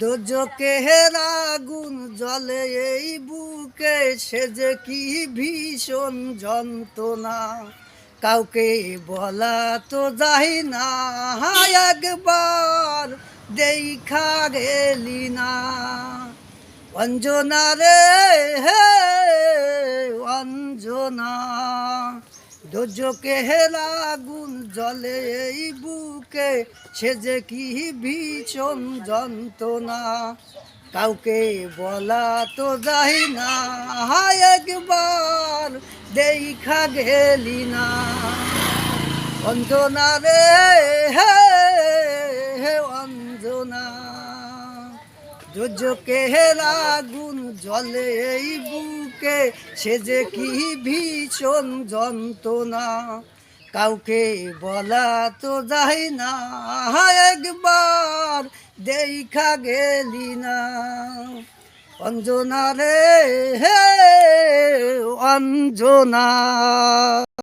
দোজকের আগুন জ্বলে এই বুকে, সে যে কি ভীষণ যন্ত্রণা, কাউকে বলা তো যায় না। একবার দেখা গেলি না অঞ্জনা রে, হে অঞ্জনা। দোজকের আগুন জ্বলে এই বুকে, সে যে কি ভীষণ যন্ত্রণা, কাউকে বলা তো যায় না। একবার দেখা গেলি না অঞ্জনা রে, হে হে অঞ্জনা। দোজকের আগুন জ্বলে এই বুকে, সে যে কি ভীষণ যন্ত্রণা, কাউকে বলা তো যায় না। একবার দেখা গেলি না অঞ্জনা রে, হে অঞ্জনা।